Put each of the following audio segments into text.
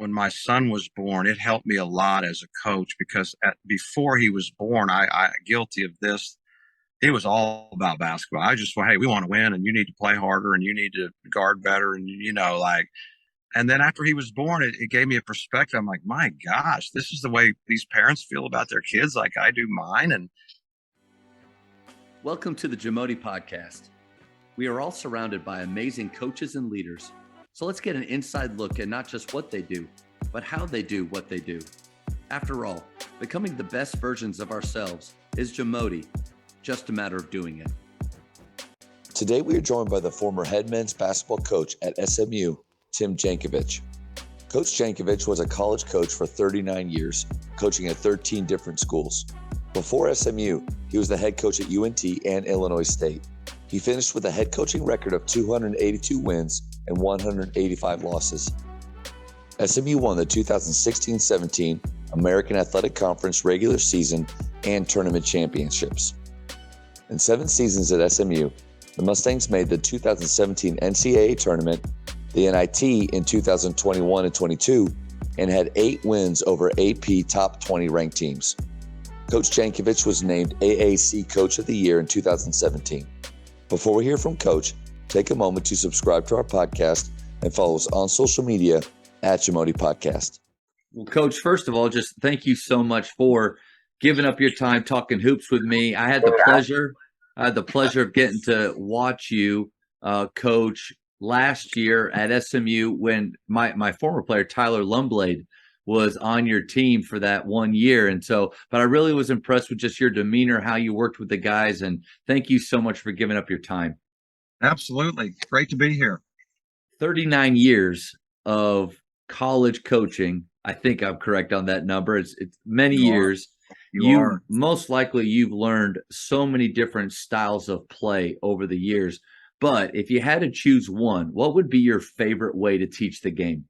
when my son was born, it helped me a lot as a coach because before he was born, I guilty of this. It was all about basketball. I just, well, hey, we want to win, and you need to play harder, and you need to guard better, and like. And then after he was born, it gave me a perspective. I'm like, my gosh, this is the way these parents feel about their kids, like I do mine. And welcome to the Jankovich podcast. We are all surrounded by amazing coaches and leaders. So let's get an inside look at not just what they do, but how they do what they do. After all, becoming the best versions of ourselves is Jankovich, just a matter of doing it. Today we are joined by the former head men's basketball coach at SMU, Tim Jankovich. Coach Jankovich was a college coach for 39 years, coaching at 13 different schools. Before SMU, he was the head coach at UNT and Illinois State. He finished with a head coaching record of 282 wins and 185 losses. SMU won the 2016-17 American Athletic Conference regular season and tournament championships. In 7 seasons at SMU, the Mustangs made the 2017 NCAA tournament, the NIT in 2021 and 22, and had 8 wins over AP top 20 ranked teams. Coach Jankovich was named AAC Coach of the Year in 2017. Before we hear from Coach, take a moment to subscribe to our podcast and follow us on social media at Jankovich Podcast. Well, Coach, first of all, just thank you so much for giving up your time talking hoops with me. I had the pleasure of getting to watch you coach last year at SMU when my former player, Tyler Lumblade, was on your team for that 1 year. And so, but I really was impressed with just your demeanor, how you worked with the guys. And thank you so much for giving up your time. Absolutely. Great to be here. 39 years of college coaching. I think I'm correct on that number. It's many years. You are. Most likely you've learned so many different styles of play over the years. But if you had to choose one, what would be your favorite way to teach the game?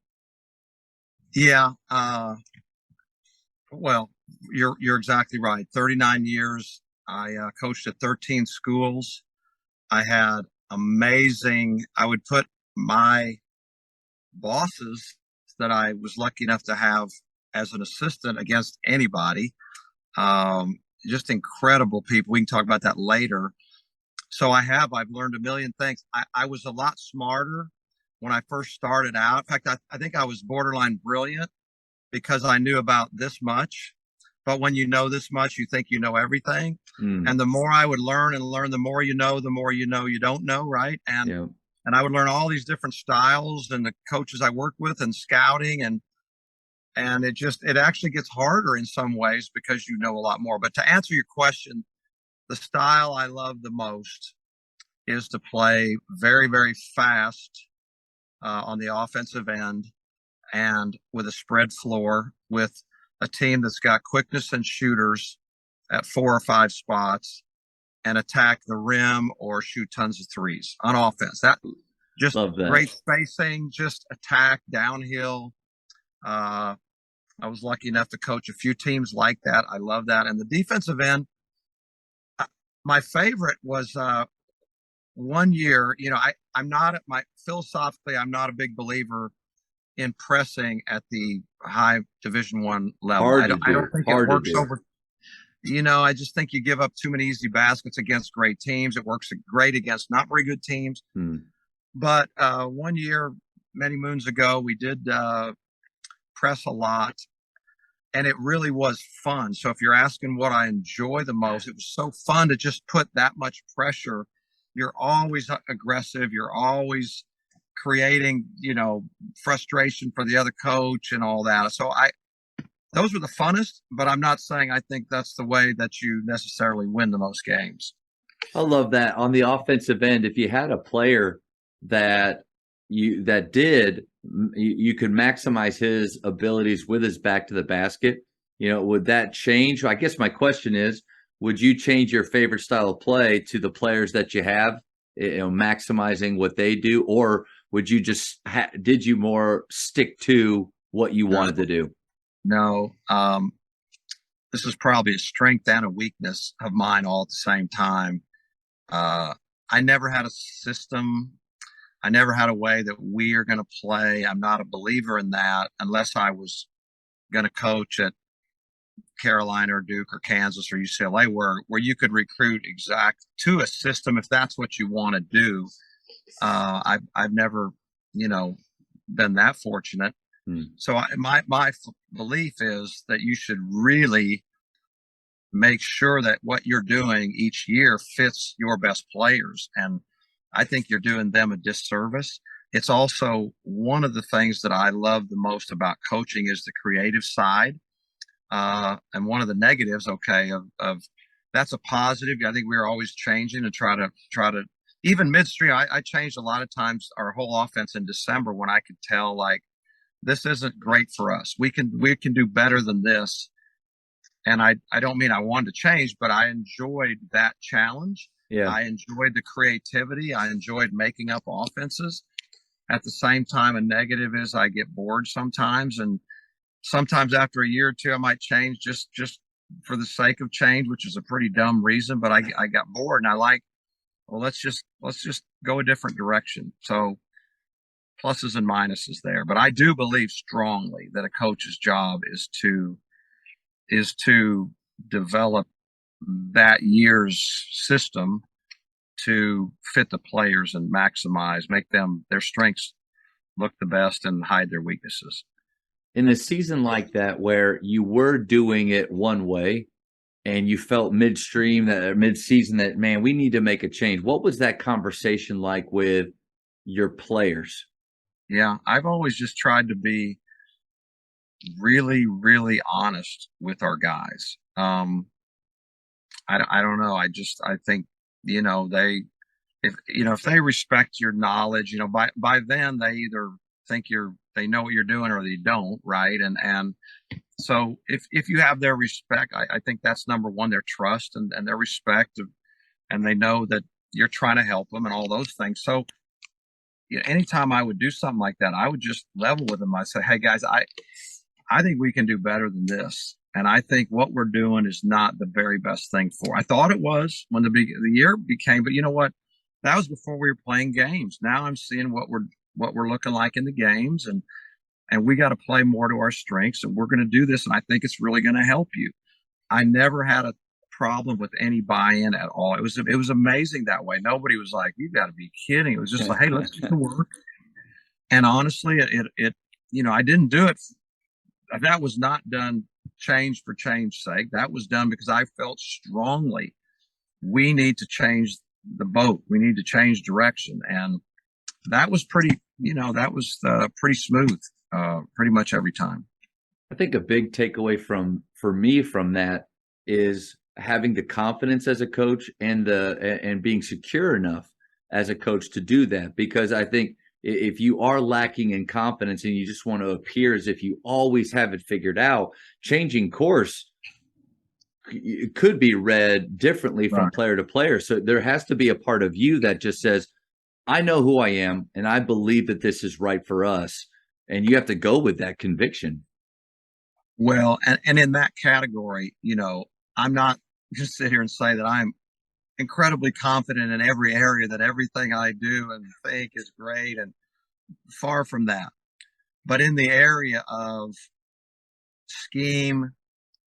Yeah. Well, you're exactly right. 39 years. I coached at 13 schools. I had amazing, I would put my bosses that I was lucky enough to have as an assistant against anybody. Just incredible people. We can talk about that later. So I've learned a million things. I was a lot smarter when I first started out. In fact, I think I was borderline brilliant because I knew about this much. But when you know this much, you think you know everything. And the more I would learn, the more you know you don't know, right? And I would learn all these different styles and the coaches I worked with and scouting and it actually gets harder in some ways because you know a lot more. But to answer your question, the style I love the most is to play very, very fast on the offensive end and with a spread floor with a team that's got quickness and shooters at 4 or 5 spots and attack the rim or shoot tons of threes on offense. That just great spacing, just attack downhill. I was lucky enough to coach a few teams like that. I love that. And the defensive end, my favorite was 1 year. Philosophically, I'm not a big believer in pressing at the high Division I level. I don't think it works over. I just think you give up too many easy baskets against great teams. It works great against not very good teams. But 1 year, many moons ago, we did press a lot. And it really was fun. So if you're asking what I enjoy the most, it was so fun to just put that much pressure. You're always aggressive. You're always creating, frustration for the other coach and all that. So those were the funnest, but I'm not saying I think that's the way that you necessarily win the most games. I love that. On the offensive end, if you had a player that you could maximize his abilities with his back to the basket, would that change? I guess my question is, would you change your favorite style of play to the players that you have, maximizing what they do? Or would you just, did you more stick to what you wanted to do? No. This is probably a strength and a weakness of mine all at the same time. I never had a system. I never had a way that we are going to play. I'm not a believer in that unless I was going to coach at Carolina or Duke or Kansas or UCLA, where you could recruit exact to a system if that's what you want to do. I've never, been that fortunate. So my belief is that you should really make sure that what you're doing each year fits your best players. And I think you're doing them a disservice. It's also one of the things that I love the most about coaching is the creative side. And one of the negatives, of that's a positive. I think we're always changing and try to even midstream. I changed a lot of times our whole offense in December when I could tell like this isn't great for us. We can do better than this. And I don't mean I wanted to change, but I enjoyed that challenge. Yeah. I enjoyed the creativity. I enjoyed making up offenses. At the same time, a negative is I get bored sometimes, and sometimes after a year or two, I might change just for the sake of change, which is a pretty dumb reason. But I got bored, and let's just go a different direction. So pluses and minuses there. But I do believe strongly that a coach's job is to develop that year's system to fit the players and make their strengths look the best and hide their weaknesses. In a season like that, where you were doing it one way and you felt midstream, that mid-season, that, man, we need to make a change. What was that conversation like with your players? Yeah, I've always just tried to be really, really honest with our guys. I don't know. I think, if they respect your knowledge, by then they either think they know what you're doing or they don't. Right. And so if you have their respect, I think that's number one, their trust and their respect and they know that you're trying to help them and all those things. So, anytime I would do something like that, I would just level with them. I say, hey guys, I think we can do better than this. And I think what we're doing is not the very best thing for. I thought it was when the year became, but you know what? That was before we were playing games. Now I'm seeing what we're looking like in the games, and we got to play more to our strengths, and we're going to do this. And I think it's really going to help you. I never had a problem with any buy-in at all. It was amazing that way. Nobody was like, "You got to be kidding!" It was just like, "Hey, let's get to work." And honestly, it I didn't do it. That was not done change for change's sake. That was done because I felt strongly we need to change the boat. We need to change direction. And that was pretty smooth, pretty much every time. I think a big takeaway for me from that is having the confidence as a coach and being secure enough as a coach to do that. Because I think if you are lacking in confidence and you just want to appear as if you always have it figured out, changing course could be read differently from player to player. So there has to be a part of you that just says, I know who I am and I believe that this is right for us. And you have to go with that conviction. Well, and in that category, I'm not just sit here and say that I'm incredibly confident in every area, that everything I do and think is great, and far from that. But in the area of scheme,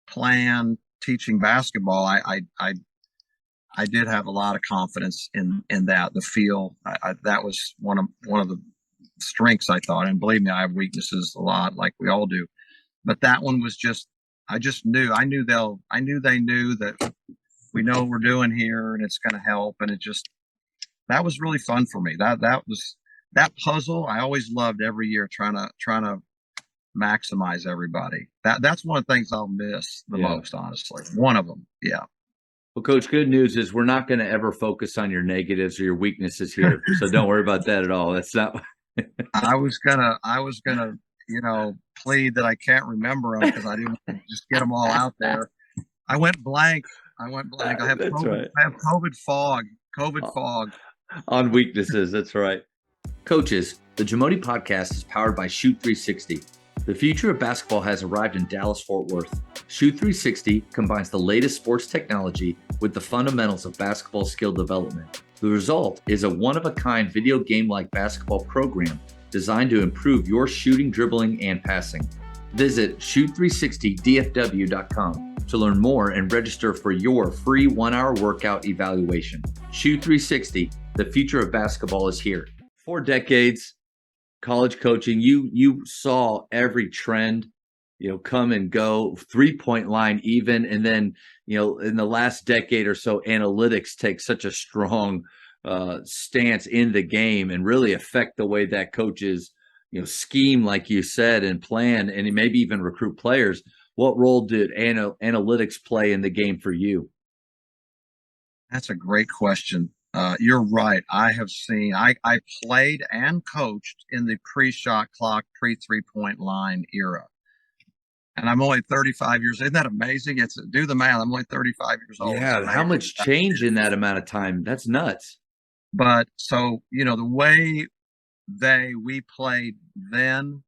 plan, teaching basketball, I did have a lot of confidence in that. The feel, that was one of the strengths, I thought. And believe me, I have weaknesses a lot, like we all do. But that one was I knew they knew that we know what we're doing here and it's going to help. And that was really fun for me. That puzzle I always loved every year, trying to maximize everybody. That's one of the things I'll miss the most, honestly. One of them. Yeah. Well, Coach, good news is we're not going to ever focus on your negatives or your weaknesses here. So don't worry about that at all. That's not. I was gonna, plead that I can't remember them because I didn't just get them all out there. I went blank. I have That's COVID, right. I have COVID fog. On weaknesses. That's right. Coaches, the Jamodi podcast is powered by Shoot 360. The future of basketball has arrived in Dallas-Fort Worth. Shoot 360 combines the latest sports technology with the fundamentals of basketball skill development. The result is a one-of-a-kind video game-like basketball program designed to improve your shooting, dribbling, and passing. Visit shoot360dfw.com to learn more and register for your free 1-hour workout evaluation. Shoot360, the future of basketball is here. 4 decades, college coaching, you saw every trend, come and go, 3-point line even, and then, in the last decade or so, analytics take such a strong stance in the game and really affect the way that coaches, scheme, like you said, and plan, and maybe even recruit players. What role did analytics play in the game for you? That's a great question. You're right. I have seen, I played and coached in the pre-shot clock, pre-3-point line era. And I'm only 35 years. Isn't that amazing? Do the math. I'm only 35 years old. Yeah. How much change in that amount of time? That's nuts. But so, the way we played then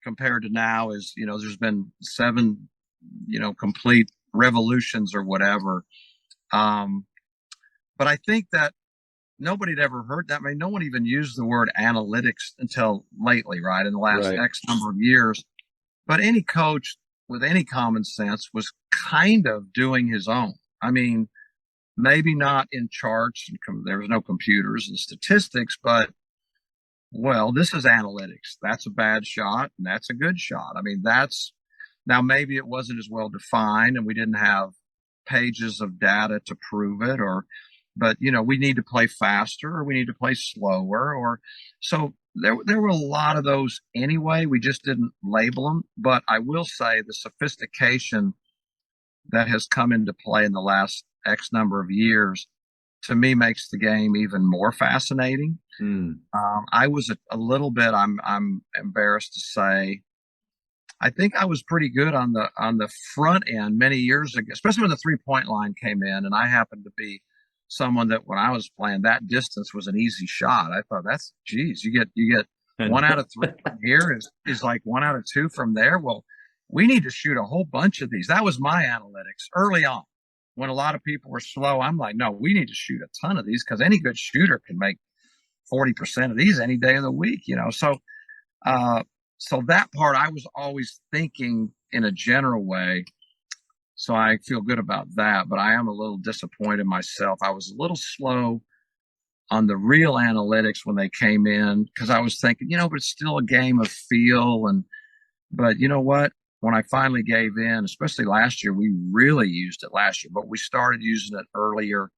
compared to now is, there's been 7, complete revolutions or whatever. But I think that nobody had ever heard that. I mean, no one even used the word analytics until lately, right? In the last X number of years. But any coach with any common sense was kind of doing his own. I mean, maybe not in charts. There was no computers and statistics, but, well, this is analytics. That's a bad shot, and that's a good shot. I mean, now maybe it wasn't as well defined, and we didn't have pages of data to prove it, but we need to play faster, or we need to play slower, or so there were a lot of those anyway. We just didn't label them. But I will say the sophistication that has come into play in the last X number of years, to me, makes the game even more fascinating. I was a little bit, I'm embarrassed to say, I think I was pretty good on the front end many years ago, especially when the 3-point line came in, and I happened to be someone that when I was playing, that distance was an easy shot. I thought, geez, you get 1 out of 3 from here is like 1 out of 2 from there. Well, we need to shoot a whole bunch of these. That was my analytics early on. When a lot of people were slow, I'm like, no, we need to shoot a ton of these, because any good shooter can make 40% of these any day of the week, So, so that part I was always thinking in a general way. So I feel good about that, but I am a little disappointed myself. I was a little slow on the real analytics when they came in, because I was thinking, but it's still a game of feel. But you know what? When I finally gave in, especially last year, we really used it last year, but we started using it earlier.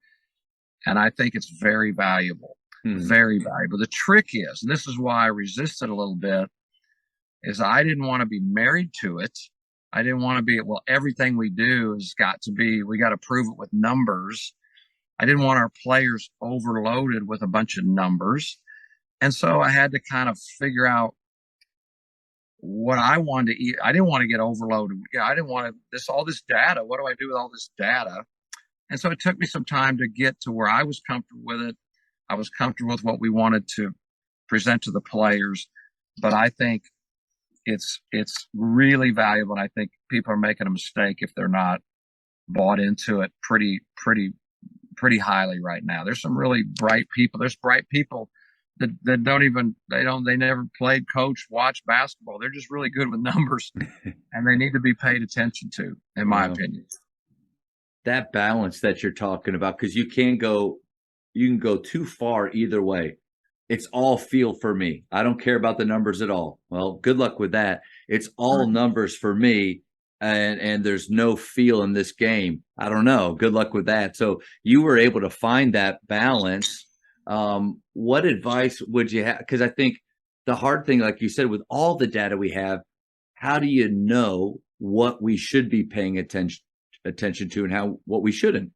And I think it's very valuable, very valuable. The trick is, and this is why I resisted a little bit, is I didn't want to be married to it. I didn't want to be, well, everything we do has got to be, we got to prove it with numbers. I didn't want our players overloaded with a bunch of numbers. And so I had to kind of figure out what I wanted to eat. I didn't want to get overloaded. I didn't want all this data. What do I do with all this data? And so it took me some time to get to where I was comfortable with it. I was comfortable with what we wanted to present to the players. But I think it's really valuable. And I think people are making a mistake if they're not bought into it pretty highly right now. There's some really bright people. There's bright people that they never played, coach, watch basketball. They're just really good with numbers, and they need to be paid attention to, in my opinion. That balance that you're talking about, because you can go too far either way. It's all feel for me. I don't care about the numbers at all. Well, good luck with that. It's all numbers for me, and there's no feel in this game. I don't know. Good luck with that. So you were able to find that balance. What advice would you have? Because I think the hard thing, like you said, with all the data we have, how do you know what we should be paying attention to and what we shouldn't?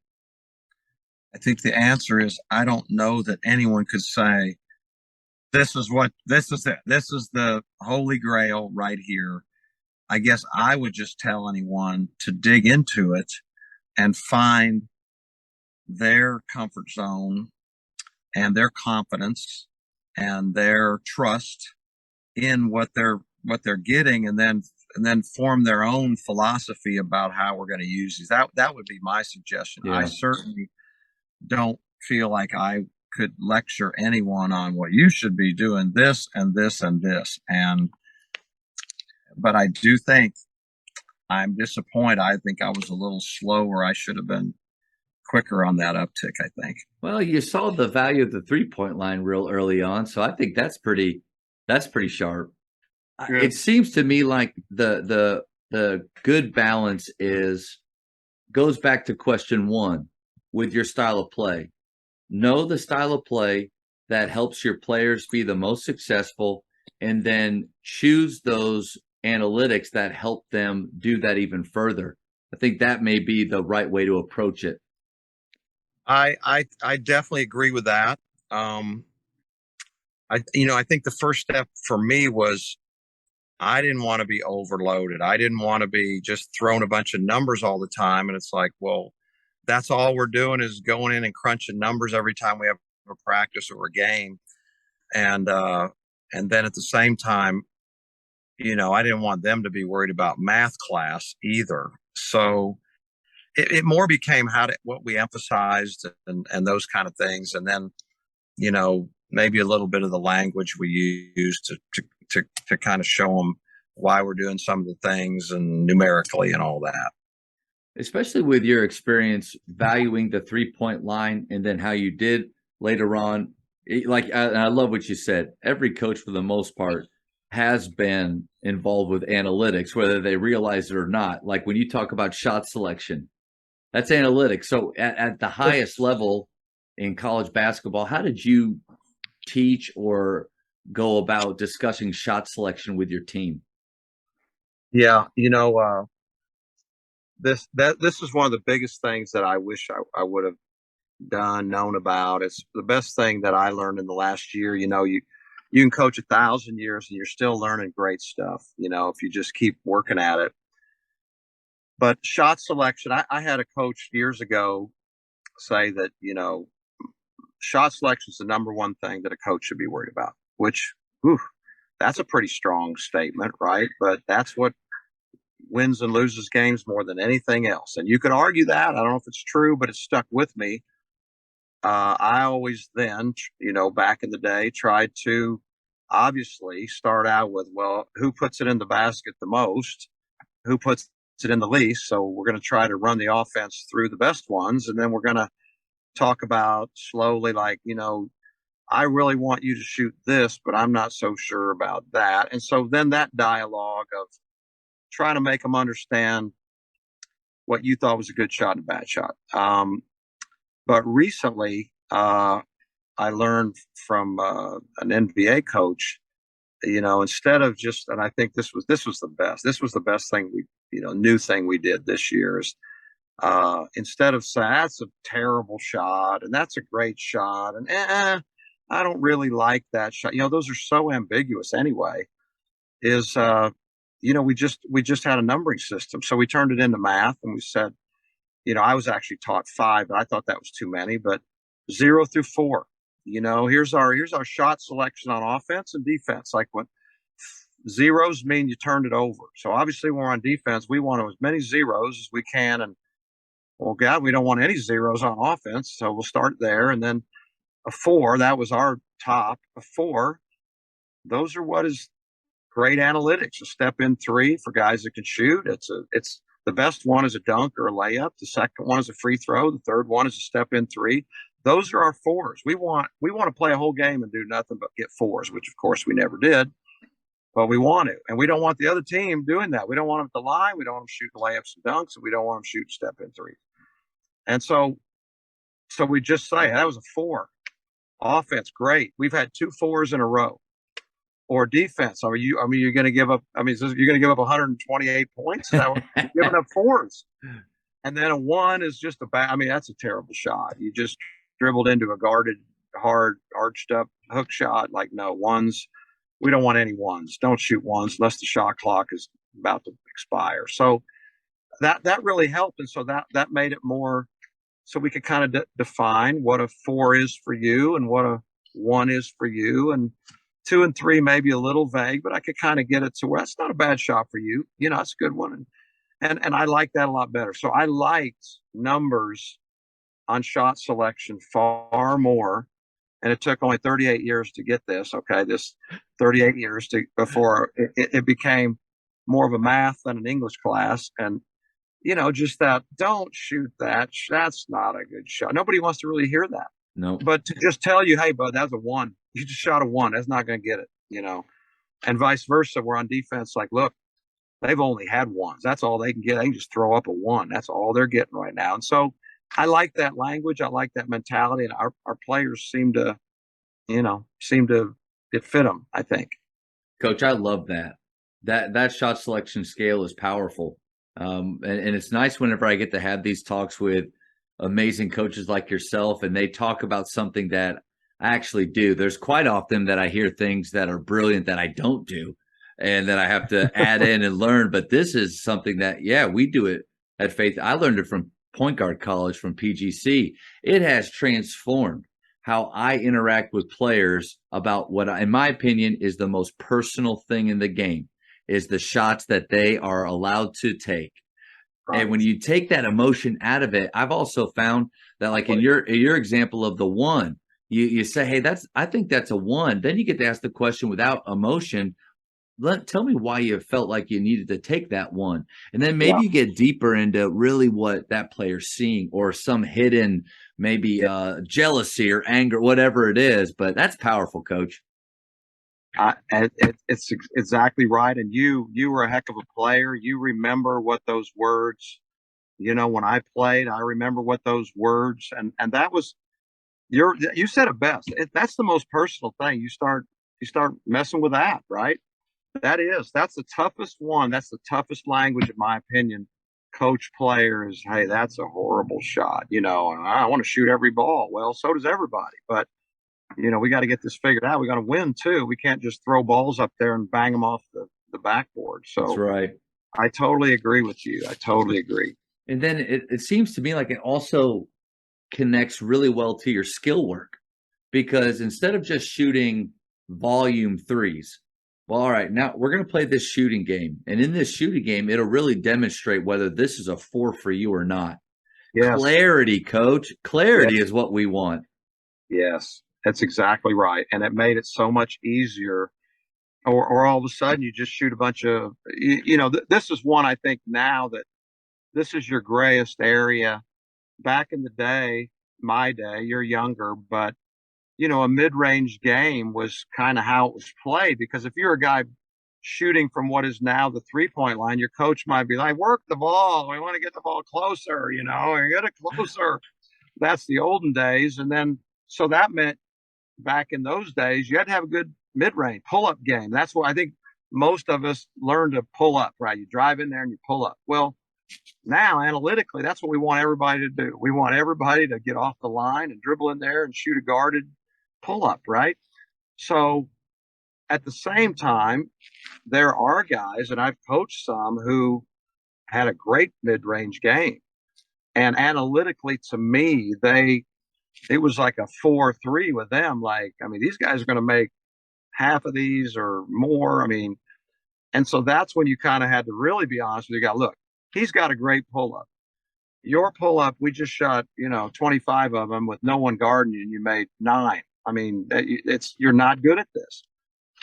I think the answer is, I don't know that anyone could say, this is it. This is the holy grail right here. I guess I would just tell anyone to dig into it and find their comfort zone and their confidence and their trust in what they're getting, and then form their own philosophy about how we're going to use these. That would be my suggestion. Yeah. I certainly don't feel like I could lecture anyone on what you should be doing this and this and this. But I do think I'm disappointed. I think I was a little slower. I should have been quicker on that uptick, I think. Well, you saw the value of the 3-point line real early on, so I think that's pretty sharp. Good. It seems to me like the good balance goes back to question one with your style of play. Know the style of play that helps your players be the most successful, and then choose those analytics that help them do that even further. I think that may be the right way to approach it. I definitely agree with that. I think the first step for me was I didn't want to be overloaded. I didn't want to be just throwing a bunch of numbers all the time. And it's like, well, that's all we're doing is going in and crunching numbers every time we have a practice or a game. And then at the same time, I didn't want them to be worried about math class either. So it more became what we emphasized and those kind of things. And then, maybe a little bit of the language we use to kind of show them why we're doing some of the things and numerically and all that. Especially with your experience valuing the 3-point line and then how you did later on. I love what you said. Every coach, for the most part, has been involved with analytics, whether they realize it or not. Like when you talk about shot selection, that's analytics. So at the highest level in college basketball, how did you teach or go about discussing shot selection with your team? Yeah, this is one of the biggest things that I wish I would have known about. It's the best thing that I learned in the last year. You can coach 1,000 years and you're still learning great stuff, if you just keep working at it. But shot selection, I had a coach years ago say that, shot selection is the number one thing that a coach should be worried about, which, that's a pretty strong statement, right? But that's what wins and loses games more than anything else. And you could argue that. I don't know if it's true, but it stuck with me. I always then, back in the day, tried to obviously start out with, well, who puts it in the basket the most? Who puts it in the least? So we're going to try to run the offense through the best ones. And then we're going to talk about slowly, like, I really want you to shoot this, but I'm not so sure about that. And so then that dialogue of trying to make them understand what you thought was a good shot and a bad shot. But recently, I learned from an NBA coach, instead of just, and I think this was the best. This was the best thing new thing we did this year is instead of saying that's a terrible shot and that's a great shot and I don't really like that shot. Those are so ambiguous anyway. Is we just had a numbering system, so we turned it into math and we said, I was actually taught 5, but I thought that was too many. But 0 through 4, here's our shot selection on offense and defense. Like when zeros mean you turned it over. So obviously when we're on defense, we want as many zeros as we can. And well, God, we don't want any zeros on offense. So we'll start there. And then a 4, that was our top. A 4, those are what is great analytics. A step in 3 for guys that can shoot. It's the best one is a dunk or a layup. The second one is a free throw. The third one is a step in 3. Those are our 4s. We want to play a whole game and do nothing but get 4s, which of course we never did, but we want to. And we don't want the other team doing that. We don't want them to lie. We don't want them shooting layups and dunks, and we don't want them shooting step in 3. And so we just say that was a 4. Offense, great. We've had 2 4s in a row. Or defense. You're going to give up. You're going to give up 128 points. You're giving up 4s, and then a 1 is just that's a terrible shot. You just dribbled into a guarded, hard, arched up hook shot. Like no 1s. We don't want any 1s. Don't shoot 1s unless the shot clock is about to expire. So that really helped, and so that made it more. So we could kind of define what a 4 is for you and what a 1 is for you, and 2 and 3 may be a little vague, but I could kind of get it to where it's not a bad shot for you. It's a good one. And I like that a lot better. So I liked numbers on shot selection far more. And it took only 38 years to get this. Okay, this 38 years before it became more of a math than an English class. And just that, don't shoot that. That's not a good shot. Nobody wants to really hear that. No. But to just tell you, hey, bud, that's a 1. You just shot a 1. That's not going to get it. And vice versa. We're on defense. Like, look, they've only had 1s. That's all they can get. They can just throw up a 1. That's all they're getting right now. And so I like that language. I like that mentality. And our players seem to it fit them, I think. Coach, I love that. That shot selection scale is powerful. And it's nice whenever I get to have these talks with amazing coaches like yourself, and they talk about something that I actually do. There's quite often that I hear things that are brilliant that I don't do and that I have to add in and learn. But this is something that, we do it at Faith. I learned it from Point Guard College, from PGC. It has transformed how I interact with players about what, in my opinion, is the most personal thing in the game, is the shots that they are allowed to take. Right. And when you take that emotion out of it, I've also found that, like in your example of the 1, you say, hey, I think that's a 1. Then you get to ask the question without emotion. Tell me why you felt like you needed to take that 1. And then maybe you get deeper into really what that player's seeing, or some hidden maybe jealousy or anger, whatever it is. But that's powerful, Coach. It's exactly right. And you were a heck of a player. You remember what those words, when I played, I remember what those words, and that was you said it best. That's the most personal thing. You start messing with that, right? That's the toughest one. That's the toughest language, in my opinion. Coach players, hey, that's a horrible shot. And I want to shoot every ball. Well, so does everybody. But, we got to get this figured out. We got to win, too. We can't just throw balls up there and bang them off the backboard. So that's right. I totally agree with you. I totally agree. And then it seems to me like it also connects really well to your skill work, because instead of just shooting volume 3s, well, all right, now we're going to play this shooting game. And in this shooting game, it'll really demonstrate whether this is a 4 for you or not. Yes. Clarity, Coach. Clarity is what we want. Yes, that's exactly right. And it made it so much easier. Or all of a sudden you just shoot a bunch of, this is one, I think now that this is your grayest area. Back in the day, my day, you're younger, but a mid-range game was kind of how it was played, because if you're a guy shooting from what is now the 3-point line, your coach might be like, work the ball. We want to get the ball closer, get it closer. That's the olden days. And then, so that meant back in those days, you had to have a good mid-range pull-up game. That's why I think most of us learned to pull up, right? You drive in there and you pull up. Well, now, analytically, that's what we want everybody to do. We want everybody to get off the line and dribble in there and shoot a guarded pull-up, right? So at the same time, there are guys, and I've coached some, who had a great mid-range game. And analytically, to me, it was like a 4-3 with them. Like, these guys are going to make half of these or more. And so that's when you kind of had to really be honest with you. Look, he's got a great pull-up. Your pull-up, we just shot, 25 of them with no one guarding you, and you made 9. You're not good at this.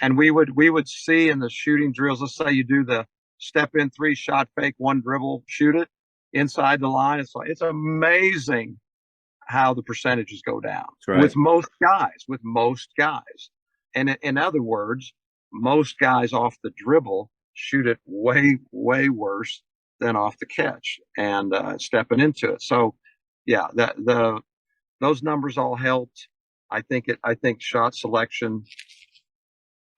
And we would see in the shooting drills, let's say you do the step in 3 shot fake, 1 dribble, shoot it inside the line. It's amazing how the percentages go down with most guys. And in other words, most guys off the dribble shoot it way, way worse than off the catch and stepping into it. So yeah, those numbers all helped. I think shot selection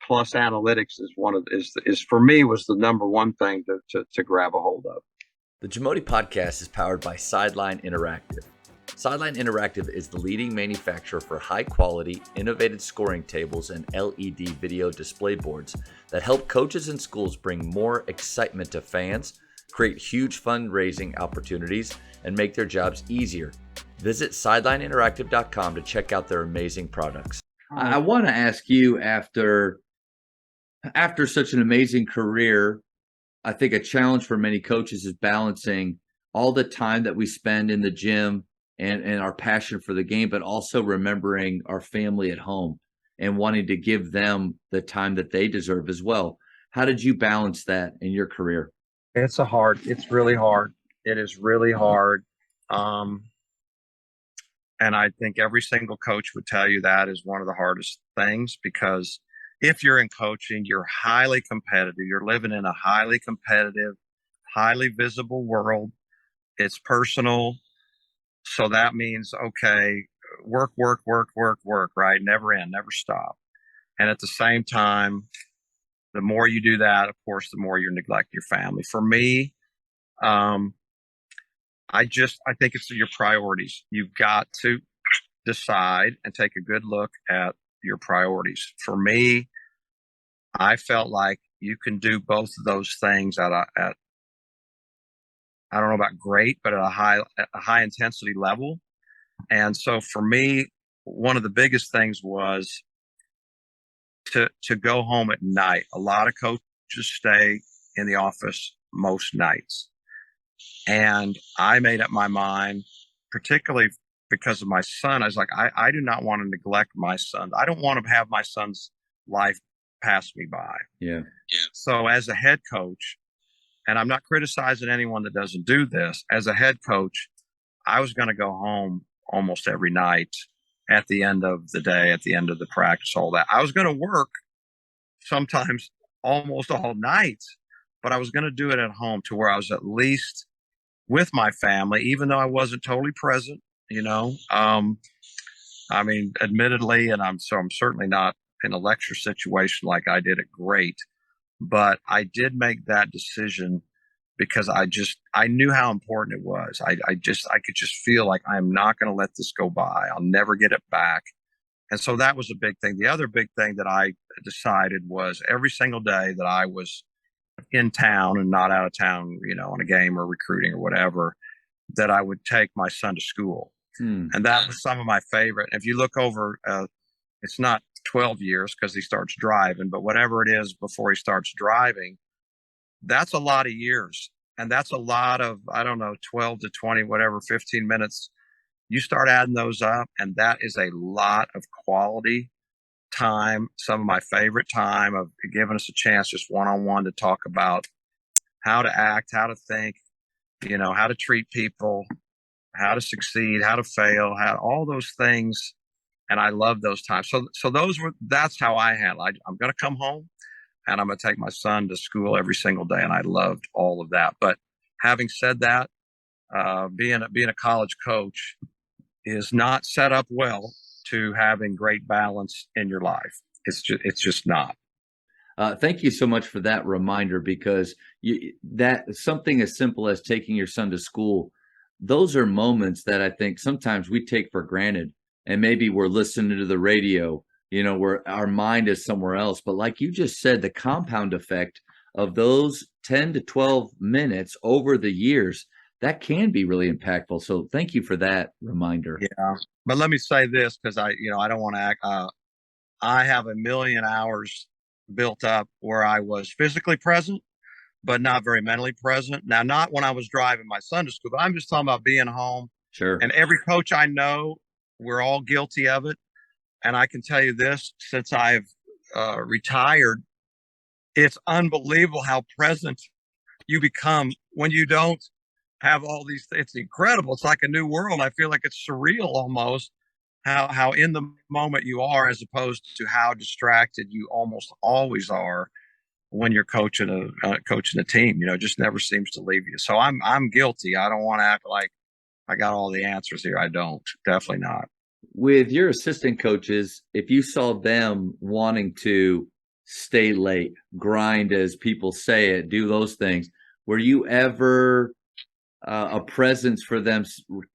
plus analytics is for me was the number one thing to grab a hold of. The Jamodi podcast is powered by Sideline Interactive. Sideline Interactive is the leading manufacturer for high-quality, innovative scoring tables and LED video display boards that help coaches and schools bring more excitement to fans, create huge fundraising opportunities, and make their jobs easier. Visit sidelineinteractive.com to check out their amazing products. I want to ask you, after such an amazing career, I think a challenge for many coaches is balancing all the time that we spend in the gym and our passion for the game, but also remembering our family at home and wanting to give them the time that they deserve as well. How did you balance that in your career? It's really hard. It is really hard. Um, and I think every single coach would tell you that is one of the hardest things, because if you're in coaching, you're highly competitive. You're living in a highly competitive, highly visible world. It's personal. So that means, okay, work, work, work, work, work, right? Never end, never stop. And at the same time, the more you do that, of course, the more you neglect your family. For me, um, I think it's your priorities. You've got to decide and take a good look at your priorities. For me, I felt like you can do both of those things at I don't know about great, but at a high intensity level. And so for me, one of the biggest things was to go home at night. A lot of coaches stay in the office most nights. And I made up my mind, particularly because of my son. I was like, I do not want to neglect my son. I don't want to have my son's life pass me by. Yeah. So as a head coach, and I'm not criticizing anyone that doesn't do this, as a head coach, I was going to go home almost every night at the end of the day, at the end of the practice, all that. I was going to work sometimes almost all night, but I was going to do it at home to where I was at least with my family, even though I wasn't totally present, you know. I mean, admittedly, and I'm certainly not in a lecture situation like I did it great, but I did make that decision because I knew how important it was. I could just feel like I'm not going to let this go by. I'll never get it back. And so that was a big thing. The other big thing that I decided was every single day that I was in town and not out of town, you know, on a game or recruiting or whatever, that I would take my son to school. And that was some of my favorite. If you look over, it's not 12 years because he starts driving, but whatever it is before he starts driving, that's a lot of years. And that's a lot of, I don't know, 12 to 20, whatever, 15 minutes. You start adding those up, and that is a lot of quality time, some of my favorite time of giving us a chance just one-on-one to talk about how to act, how to think, you know, how to treat people, how to succeed, how to fail, how all those things. And I love those times. So that's how I handle it. I'm going to come home and I'm going to take my son to school every single day. And I loved all of that. But having said that, being a college coach is not set up well to having great balance in your life. It's just not. Thank you so much for that reminder, because that something as simple as taking your son to school, those are moments that I think sometimes we take for granted, and maybe we're listening to the radio, you know, where our mind is somewhere else. But like you just said, the compound effect of those 10 to 12 minutes over the years, that can be really impactful. So thank you for that reminder. Yeah. But let me say this, because I don't want to act, I have a million hours built up where I was physically present, but not very mentally present. Now, not when I was driving my son to school, but I'm just talking about being home. Sure. And every coach I know, we're all guilty of it. And I can tell you this, since I've retired, it's unbelievable how present you become when you don't have all these. It's incredible. It's like a new world. I feel like it's surreal almost how in the moment you are, as opposed to how distracted you almost always are when you're coaching a team. You know, it just never seems to leave you. So I'm guilty. I don't want to act like I got all the answers here. I don't. Definitely not. With your assistant coaches, if you saw them wanting to stay late, grind, as people say it, do those things, were you ever a presence for them,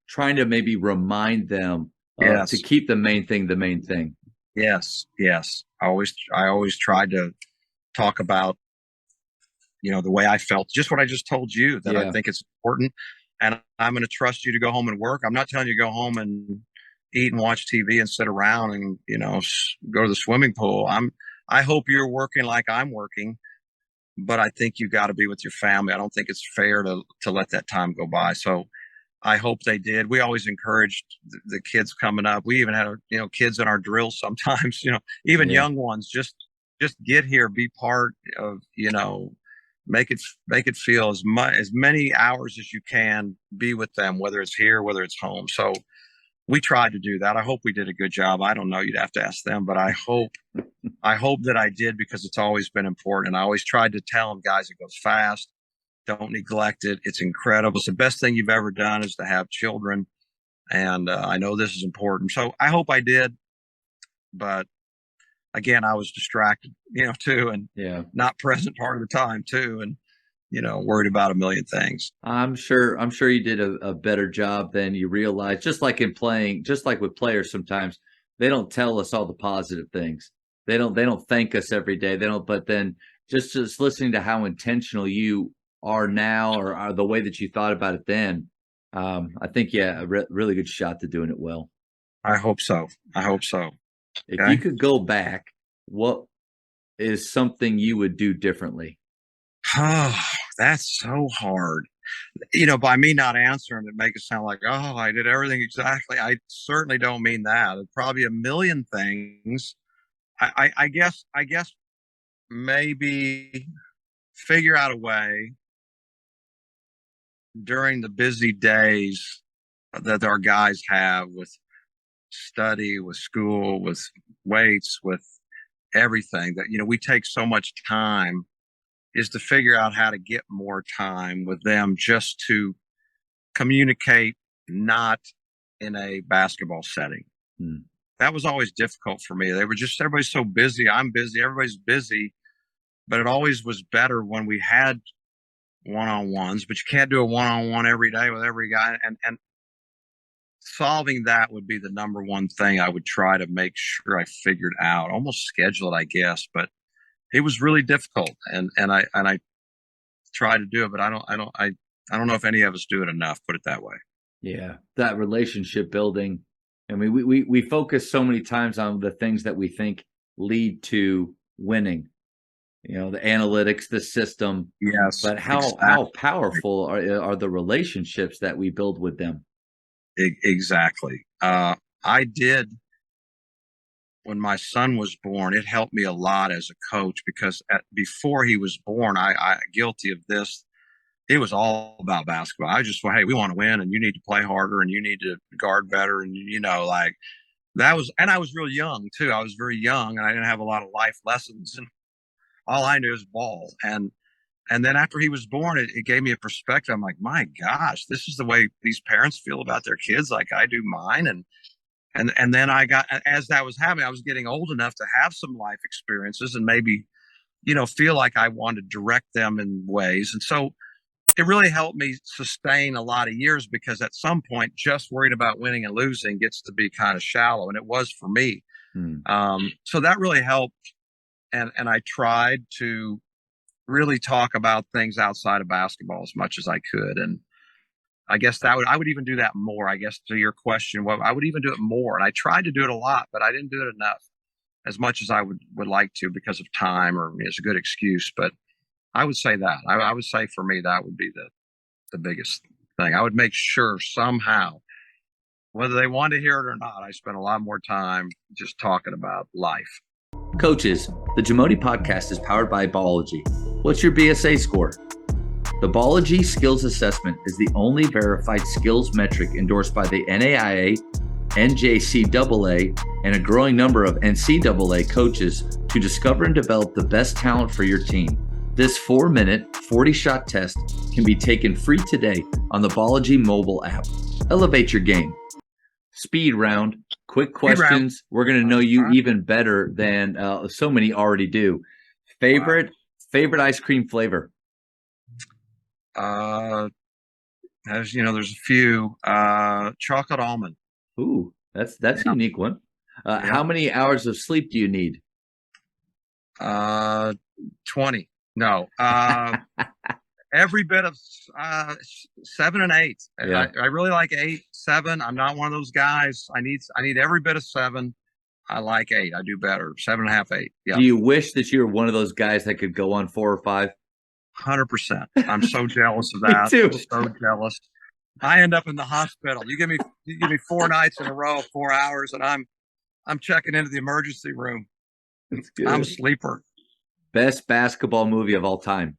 trying to maybe remind them Yes. to keep the main thing the main thing? Yes. I always tried to talk about, you know, the way I felt, just what I just told you, that I think it's important. And I'm going to trust you to go home and work. I'm not telling you to go home and eat and watch TV and sit around and, you know, go to the swimming pool. I hope you're working like I'm working, but I think you got to be with your family. I don't think it's fair to let that time go by. So I hope they did. We always encouraged the kids coming up. We even had, kids in our drills sometimes, even Yeah. young ones, just get here, be part of, make it feel as many hours as you can, be with them, whether it's here, whether it's home. So we tried to do that. I hope we did a good job. I don't know. You'd have to ask them, but I hope that I did, because it's always been important. And I always tried to tell them, guys, it goes fast. Don't neglect it. It's incredible. It's the best thing you've ever done is to have children. And I know this is important. So I hope I did. But again, I was distracted, too, and not present part of the time, too. And, worried about a million things. I'm sure you did a better job than you realize. Just like in playing, just like with players, sometimes they don't tell us all the positive things. They don't thank us every day. They don't. But then just listening to how intentional you are now, or are the way that you thought about it then, I think a really good shot to doing it well. I hope so. If you could go back, what is something you would do differently? Oh, that's so hard. By me not answering, it makes it sound like, oh, I did everything exactly. I certainly don't mean that. There's probably a million things. I guess maybe figure out a way during the busy days that our guys have with study, with school, with weights, with everything, that we take so much time, is to figure out how to get more time with them, just to communicate, not in a basketball setting. That was always difficult for me. Everybody's so busy. I'm busy. Everybody's busy. But it always was better when we had one-on-ones, but you can't do a one-on-one every day with every guy. And solving that would be the number one thing I would try to make sure I figured out, almost schedule it, I guess. But it was really difficult. And I try to do it, but I don't know if any of us do it enough, put it that way. Yeah. That relationship building. I mean, we focus so many times on the things that we think lead to winning, the analytics, the system. Yes. But how powerful are the relationships that we build with them? Exactly. I did, when my son was born, it helped me a lot as a coach, because before he was born, I guilty of this. It was all about basketball. I just went, hey, we want to win, and you need to play harder, and you need to guard better. And, like that was, and I was real young too. I was very young, and I didn't have a lot of life lessons, and all I knew is ball. And then after he was born, it gave me a perspective. I'm like, my gosh, this is the way these parents feel about their kids, like I do mine. And then as that was happening, I was getting old enough to have some life experiences, and maybe, feel like I wanted to direct them in ways. And so it really helped me sustain a lot of years, because at some point, just worried about winning and losing gets to be kind of shallow. And it was for me. So that really helped. And I tried to really talk about things outside of basketball as much as I could. And I guess I would even do that more. I guess, to your question, I would even do it more. And I tried to do it a lot, but I didn't do it enough, as much as I would like to, because of time, or it's a good excuse. But I would say that. I would say for me, that would be the biggest thing. I would make sure somehow, whether they wanted to hear it or not, I spent a lot more time just talking about life. Coaches, the Jamodi podcast is powered by Ballology. What's your BSA score? The Ballology Skills Assessment is the only verified skills metric endorsed by the NAIA, NJCAA, and a growing number of NCAA coaches to discover and develop the best talent for your team. This 4-minute, 40-shot test can be taken free today on the Ballology mobile app. Elevate your game. Speed round, quick questions. We're going to know you even better than so many already do. Favorite ice cream flavor? There's a few. Chocolate almond. Ooh, that's a unique one. How many hours of sleep do you need? 20. No. Every bit of 7 and 8. Yeah. I really like 8, 7. I'm not one of those guys. I need every bit of 7. I like 8. I do better. 7.5, 8. Yeah. Do you wish that you were one of those guys that could go on 4 or 5? 100%. I'm so jealous of that. Me too. So jealous. I end up in the hospital. You give me 4 nights in a row, 4 hours, and I'm checking into the emergency room. That's I'm a good. sleeper. Best basketball movie of all time.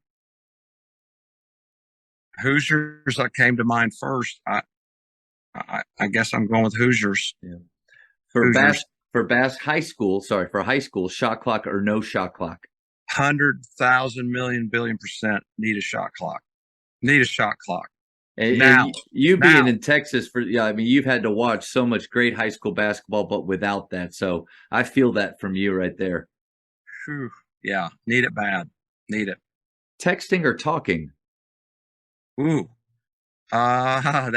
Hoosiers that came to mind first. I guess I'm going with Hoosiers. Yeah. For Hoosiers. high school, shot clock or no shot clock. 100,000 million billion % need a shot clock. Need a shot clock. And Now, you being now. in Texas I mean, you've had to watch so much great high school basketball, but without that. So I feel that from you right there. Whew, yeah, need it bad. Need it. Texting or talking? Ooh. How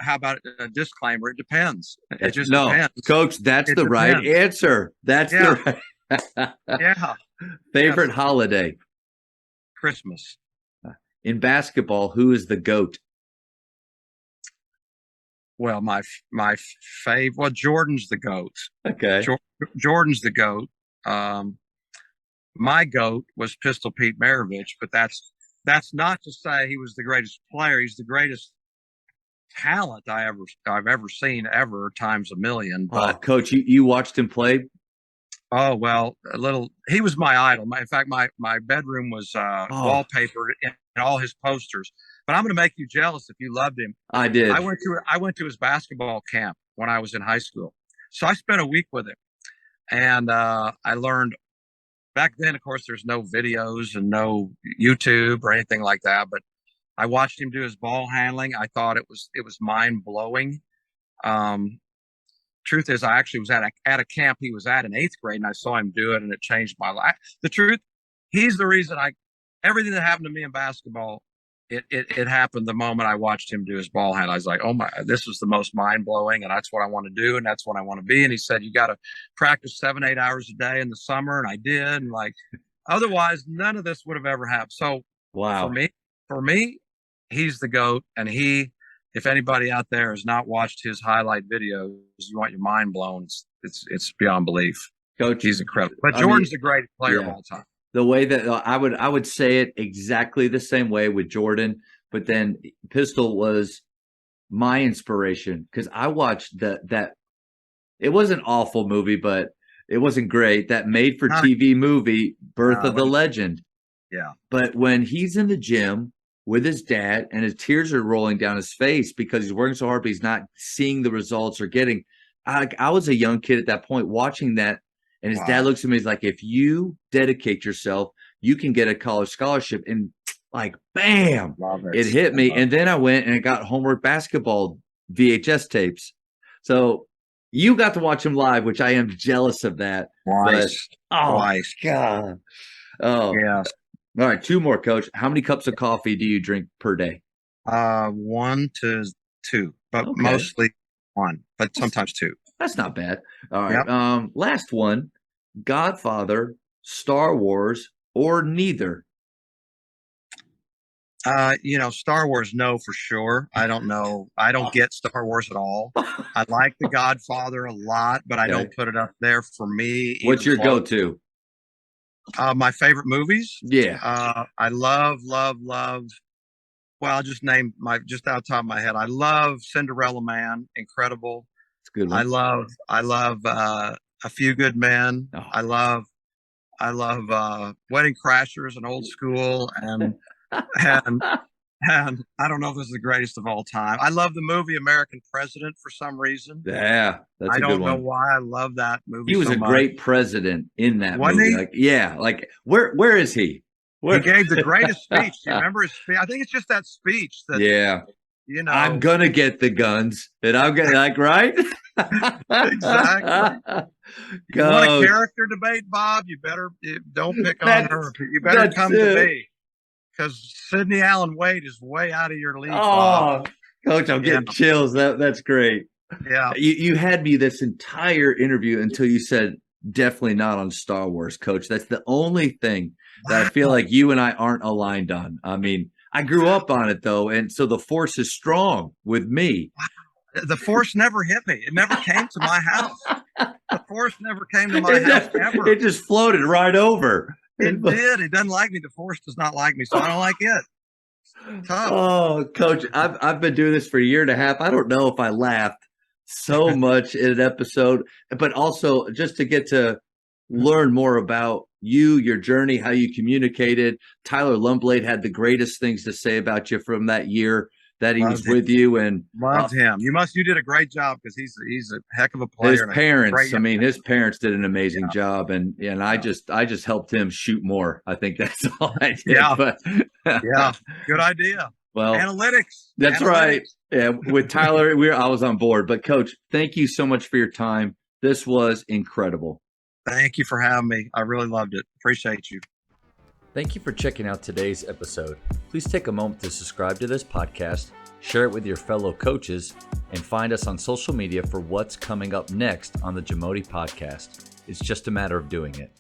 about a disclaimer? It depends. It just No, depends. Coach, that's It the right depends. answer. That's Yeah. the right. Yeah. Favorite Yes. holiday? Christmas. In basketball, who is the GOAT? Well, my fave. Well, Jordan's the GOAT. Okay. Jordan's the GOAT. My GOAT was Pistol Pete Maravich, but that's not to say he was the greatest player. He's the greatest talent I've ever seen ever times a million. But Coach, you watched him play? oh well, he was my idol. In fact, my bedroom was wallpapered in all his posters. But I'm going to make you jealous if you loved him. I did. I went to his basketball camp when I was in high school, so I spent a week with him, and I learned. Back then, of course, there's no videos and no YouTube or anything like that. But I watched him do his ball handling. I thought it was mind blowing. Truth is, I actually was at a camp he was at in 8th grade, and I saw him do it, and it changed my life. The truth, he's the reason everything that happened to me in basketball, it happened the moment I watched him do his ball handle. I was like, oh my, this was the most mind blowing, and that's what I want to do, and that's what I want to be. And he said, you got to practice 7-8 hours a day in the summer, and I did. And like, otherwise, none of this would have ever happened. So wow. For me, he's the GOAT, and if anybody out there has not watched his highlight videos, you want your mind blown. It's beyond belief. Coach, he's incredible. But Jordan's the greatest player of all time. The way that I would say it exactly the same way with Jordan, but then Pistol was my inspiration because I watched that. It was an awful movie, but it wasn't great. That made for TV movie, Birth of the Legend. Yeah. But when he's in the gym with his dad and his tears are rolling down his face because he's working so hard, but he's not seeing the results or getting. I was a young kid at that point watching that. And his dad looks at me, he's like, if you dedicate yourself, you can get a college scholarship. And like, bam, it hit me. And then I went and I got homework basketball VHS tapes. So you got to watch him live, which I am jealous of that. Twice. God. Oh, yeah. All right, 2 more, Coach. How many cups of coffee do you drink per day? 1 to 2, but mostly 1, but sometimes 2. That's not bad. All right. Yep. Last one, Godfather, Star Wars, or neither? Star Wars, no, for sure. I don't know. I don't get Star Wars at all. I like The Godfather a lot, but I don't put it up there for me. What's your go-to? My favorite movies? Yeah. I love. Well, I'll just name just out the top of my head. I love Cinderella Man, incredible. It's a good one. I love A Few Good Men. Oh. I love Wedding Crashers and Old School and I don't know if this is the greatest of all time. I love the movie American President for some reason. Yeah, that's a good one. I don't know why I love that movie. He was so a much. Great president in that Wasn't movie. He? Like, yeah, like where is he? He gave the greatest speech. Do you remember his speech? I think it's just that speech that I'm gonna get the guns, and I'm gonna right. Exactly. You want a character debate, Bob? Don't pick on her. You better come to me because Sidney Allen Wade is way out of your league. Bob. Coach, I'm getting chills. That's great. Yeah, you had me this entire interview until you said definitely not on Star Wars, Coach. That's the only thing that I feel like you and I aren't aligned on. I mean, I grew up on it though, and so the Force is strong with me. The Force never hit me. It never came to my house. The Force never came to my house ever. It just floated right over. It did. It doesn't like me. The Force does not like me, so I don't like it. Tough. Oh, Coach, I've been doing this for a year and a half. I don't know if I laughed so much in an episode, but also just to get to learn more about you, your journey, how you communicated. Tyler Lumblade had the greatest things to say about you from that year that he was Loved him. with you, and Loved him. You did a great job because he's a heck of a player. his and a parents. great I young mean, man. his parents did an amazing job, and I just helped him shoot more. I think that's all I did. Yeah. But, Yeah, good idea. well, Analytics. that's right. Yeah, with Tyler, I was on board. But Coach, thank you so much for your time. This was incredible. Thank you for having me. I really loved it. Appreciate you. Thank you for checking out today's episode. Please take a moment to subscribe to this podcast, share it with your fellow coaches, and find us on social media for what's coming up next on the Jamodi podcast. It's just a matter of doing it.